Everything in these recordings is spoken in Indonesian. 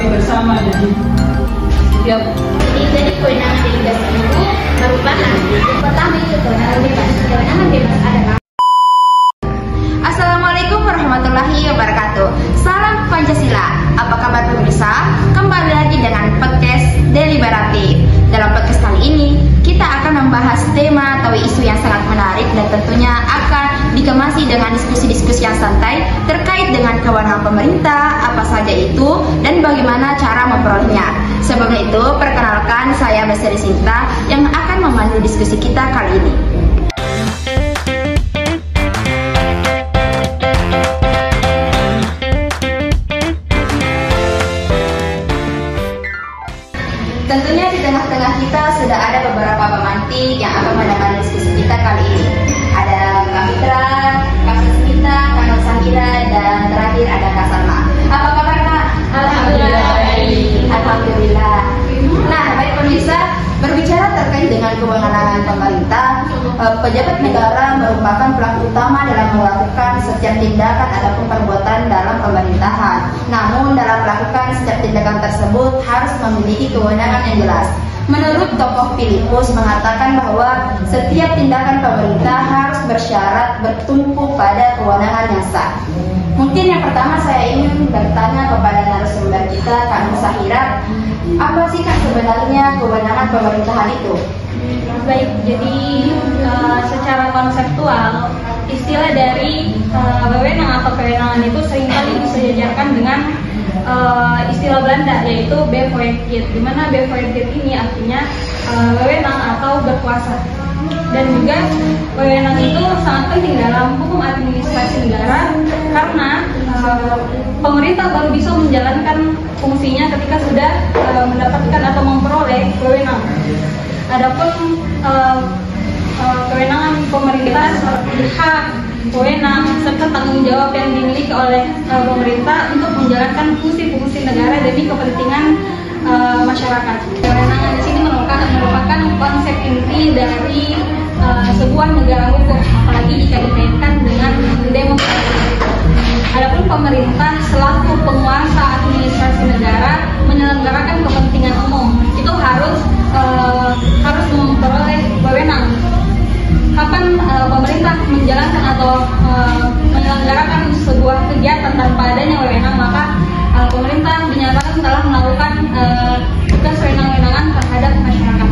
kami bersama. Jadi kewenangan delegasi itu merupakan pertama itu kewenangan bebas adalah. Assalamualaikum warahmatullahi wabarakatuh. Salam Pancasila. Apa kabar pemirsa? Kembali lagi dengan podcast Deliberatif. Dalam podcast kali ini kita akan membahas tema atau isu yang sangat menarik dan tentunya akan dikemasi dengan diskusi-diskusi yang santai terkait dengan kewenangan pemerintah, apa saja itu, dan bagaimana cara memperolehnya. Sebelum itu, perkenalkan saya Bestari Sinta yang akan memandu diskusi kita kali ini. Tentunya di tengah-tengah kita sudah ada beberapa pemantik yang akan mendengar diskusi kita kali ini. Ada Kak Fitra, Kak Sasmita, Kak Nur Sahira, dan terakhir ada Kak Salma. Apa kabar Kak? Alhamdulillah. Alhamdulillah. Nah, baik pemirsa, berbicara terkait dengan kewenangan pemerintah, pejabat negara merupakan pelaku utama dalam melakukan setiap tindakan ataupun perbuatan dalam pemerintahan. Namun dalam melakukan setiap tindakan tersebut harus memiliki kewenangan yang jelas. Menurut tokoh Filipus mengatakan bahwa setiap tindakan pemerintah harus bersyarat bertumpu pada kewenangan yang sah. Mungkin yang pertama saya ingin bertanya kepada narasumber kita, Kak Nur Sahira, apa sih Kak sebenarnya kewenangan pemerintahan itu? Baik, jadi secara konseptual istilah dari wewenang atau kewenangan itu seringkali disejajarkan dengan istilah Belanda yaitu bevoegdheid, di mana bevoegdheid ini artinya wewenang atau berkuasa. Dan juga wewenang itu sangat penting dalam hukum administrasi negara karena pemerintah baru bisa menjalankan fungsinya ketika sudah mendapatkan atau memperoleh wewenang. Adapun kewenangan pemerintah seperti hak, wewenang, serta tanggung jawab yang dimiliki oleh pemerintah untuk menjalankan fungsi-fungsi negara demi kepentingan masyarakat. Kewenangan di sini merupakan konsep inti dari sebuah negara hukum, apalagi jika dikaitkan dengan demokrasi. Adapun pemerintah selaku penguasa administrasi negara menyelenggarakan kepentingan umum itu harus memperoleh wewenang. Kapan pemerintah menjalankan atau menyelenggarakan sebuah kegiatan tanpa adanya wewenang, maka pemerintah dinyatakan telah melakukan tugas wewenang-wewenangan terhadap masyarakat.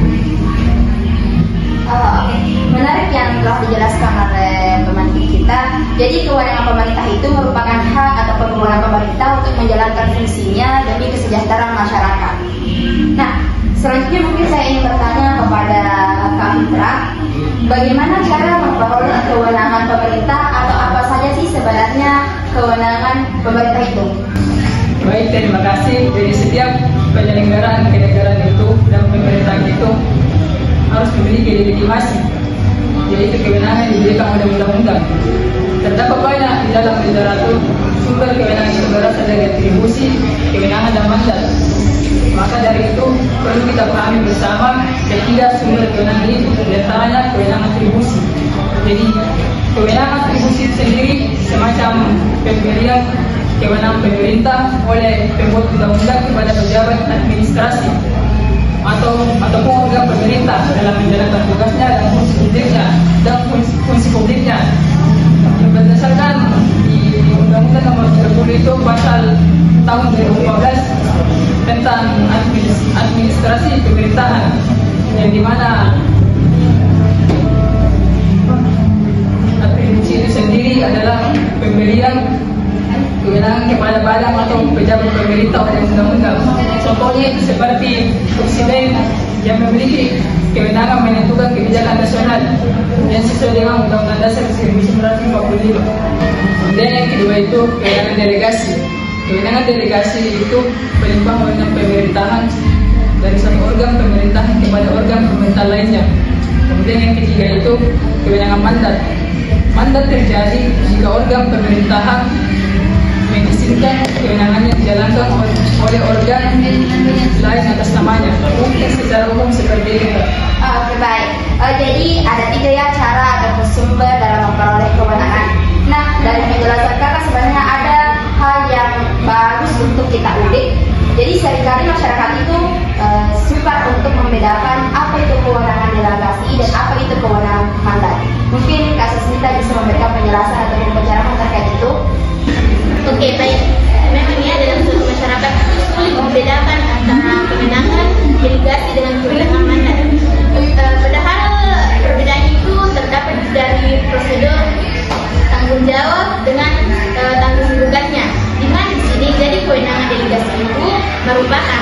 Oke, menarik yang telah dijelaskan oleh pemantik kita. Jadi kewenangan pemerintah itu merupakan hak atau kewenangan pemerintah untuk menjalankan fungsinya demi kesejahteraan masyarakat. Nah, selanjutnya mungkin saya ingin bertanya kepada Kak Fitra, bagaimana cara memperoleh kewenangan pemerintah atau apa saja sih sebenarnya kewenangan pemerintah itu? Baik, terima kasih. Jadi setiap penyelenggaraan kenegaraan itu dan pemerintahan itu harus memiliki legitimasi, yaitu kewenangan yang diberikan oleh undang-undang. Terdapat banyak di dalam literatur sumber kewenangan yang berasal dari atribusi, kewenangan dan mandat. Maka dari itu perlu kita pahami bersama ketiga sumber kewenangan itu, di antaranya kewenangan atribusi. Jadi kewenangan atribusi itu sendiri semacam pemberian kewenangan pemerintah oleh pembuat undang-undang kepada pejabat administrasi ataupun organ pemerintah dalam menjalankan tugasnya dan fungsi publiknya. Berdasarkan di Undang-Undang Nomor 30 itu pasal tahun 2015 tentang administrasi pemerintahan, yang dimana atribusi itu sendiri adalah pemberian kewenangan kepada badan atau pejabat pemerintah oleh undang-undang. Contohnya itu seperti presiden yang memiliki kewenangan menentukan kebijakan nasional yang sesuai dengan Undang-Undang Dasar 1945. Kemudian yang kedua itu kewenangan delegasi. Kewenangan delegasi itu pelimpahan wewenang pemerintahan dari satu organ pemerintahan kepada organ pemerintah lainnya. Kemudian yang ketiga itu kewenangan mandat. Mandat terjadi jika organ pemerintahan mengizinkan kewenangannya dijalankan oleh organ lain atas namanya. Mungkin secara umum seperti itu. Oke, baik. Jadi ada tiga ya cara atau sumber dalam memperoleh kewenangan. Nah, dari penjelasan kakak sebenarnya ada hal yang bagus untuk kita ulik Jadi seringkali masyarakat itu suka untuk membedakan apa itu kewenangan delegasi dan apa itu kewenangan mandat. Mungkin Kak Sasmita bisa memberikan penjelasan atau pencerahan terkait itu. Oke, baik. Memang ya dalam suatu masyarakat sulit membedakan antara kewenangan delegasi dengan kewenangan mandat. Padahal perbedaan itu terdapat dari prosedur tanggung jawab dengan tanggung gugatnya. Di mana di sini jadi kewenangan delegasi itu merupakan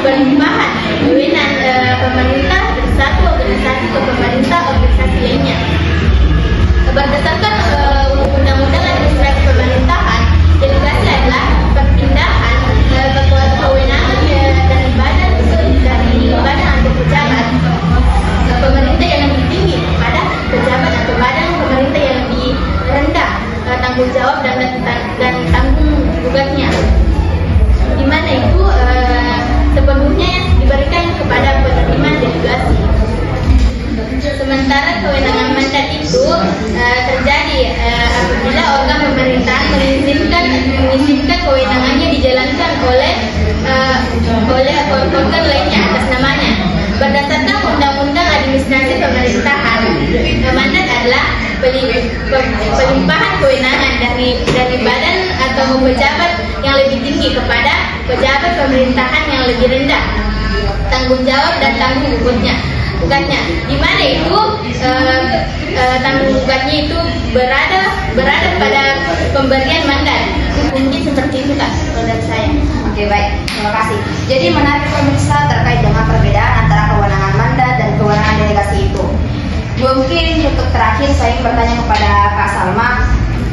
pelimpahan kewenangan pemerintah dari satu organisasi ke pemerintah organisasi lainnya. Berdasarkan undang-undang administrasi pemerintahan, delegasi adalah perpindahan kewenangan dari badan atau pejabat pemerintah yang lebih tinggi kepada pejabat atau badan pemerintah yang lebih rendah tanggung jawab dan tanggung gugatnya, di mana itu sepenuhnya diberikan kepada penerima delegasi. Sementara kewenangan mandat itu terjadi apabila organ pemerintahan mengizinkan kewenangannya dijalankan oleh organ lainnya atas namanya. Berdasarkan undang-undang administrasi pemerintahan, mandat adalah pelimpahan kewenangan dari badan atau pejabat yang lebih tinggi kepada pejabat pemerintahan yang lebih rendah tanggung jawab dan tanggung gugatnya, di mana itu tanggung gugatnya itu berada pada pemberian mandat. Mungkin seperti itu Kak menurut saya. Oke, baik, terima kasih. Jadi menarik pemirsa terkait dengan perbedaan antara kewenangan mandat dan kewenangan delegasi itu. Mungkin untuk terakhir saya bertanya kepada Kak Salma.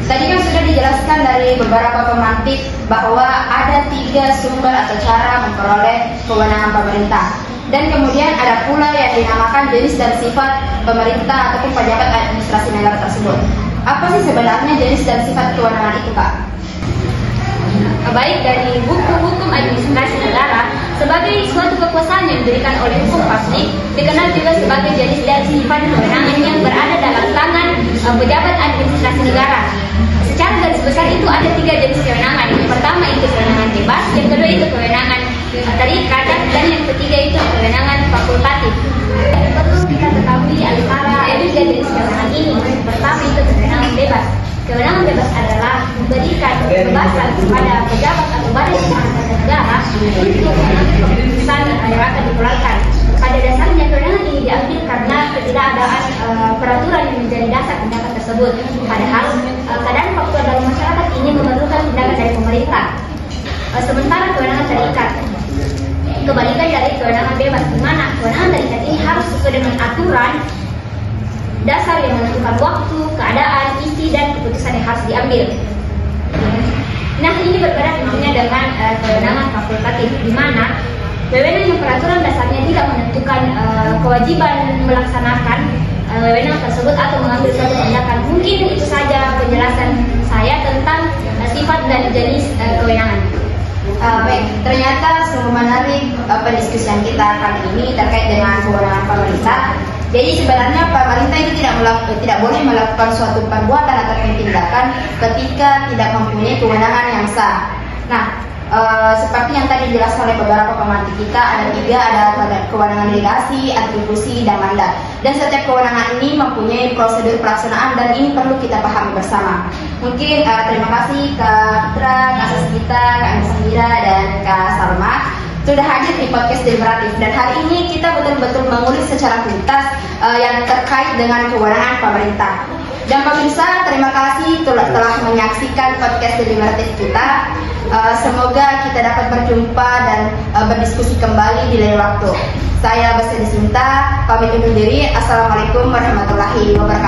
Tadi kan sudah dijelaskan dari beberapa pemantik bahwa ada 3 sumber atau cara memperoleh kewenangan pemerintah. Dan kemudian ada pula yang dinamakan jenis dan sifat pemerintah ataupun pejabat administrasi negara tersebut. Apa sih sebenarnya jenis dan sifat kewenangan itu, Kak? Baik, dari hukum administrasi negara sebagai suatu kekuasaan yang diberikan oleh hukum pasti dikenal juga sebagai jenis dan sifat kewenangan yang berada dalam tangan pejabat administrasi negara. Secara garis besar itu ada 3 jenis kewenangan. Yang pertama itu kewenangan bebas, yang kedua itu kewenangan terikat, dan yang ketiga itu kewenangan fakultatif. Perlu kita ketahui antara 3 jenis kewenangan ini. Yang pertama itu kewenangan bebas. Kewenangan bebas adalah memberikan kebebasan kepada pejabat atau badan administrasi negara untuk mengambil keputusan yang akan dikeluarkan. Pada dasarnya kewenangan ini diambil karena ketidakadaan peraturan yang menjadi dasar tindakan tersebut. Padahal keadaan faktual dalam masyarakat ini memerlukan tindakan dari pemerintah. Sementara kewenangan terikat, kebalikan dari kewenangan bebas, di mana kewenangan terikat ini harus sesuai dengan aturan dasar yang menentukan waktu, keadaan, isi, dan keputusan yang harus diambil. Nah, ini berbeda tentunya dengan kewenangan fakultatif, di mana wewenang yang peraturan dasarnya tidak menentukan kewajiban melaksanakan wewenang tersebut atau mengambil suatu tindakan. Mungkin itu saja penjelasan saya tentang sifat dan jenis kewenangan. Baik, ternyata sungguh menarik pendiskusian kita kali ini terkait dengan kewenangan pemerintah. Jadi sebenarnya pemerintah itu tidak boleh melakukan suatu perbuatan atau tindakan ketika tidak mempunyai kewenangan yang sah. Nah, seperti yang tadi dijelaskan oleh beberapa pemantik kita, ada 3, ada kewenangan delegasi, atribusi, dan mandat. Dan setiap kewenangan ini mempunyai prosedur pelaksanaan dan ini perlu kita pahami bersama. Mungkin terima kasih Kak Putra, Kak Sasmita, Kak Samira, dan Kak Salma sudah hadir di podcast deliberatif, dan hari ini kita betul-betul mengulik secara tuntas yang terkait dengan kewenangan pemerintah. Dan pemirsa, terima kasih telah menyaksikan podcast deliberatif kita. Semoga kita dapat berjumpa dan berdiskusi kembali di lain waktu. Saya Basri Sinta, pamit undur diri. Assalamualaikum warahmatullahi wabarakatuh.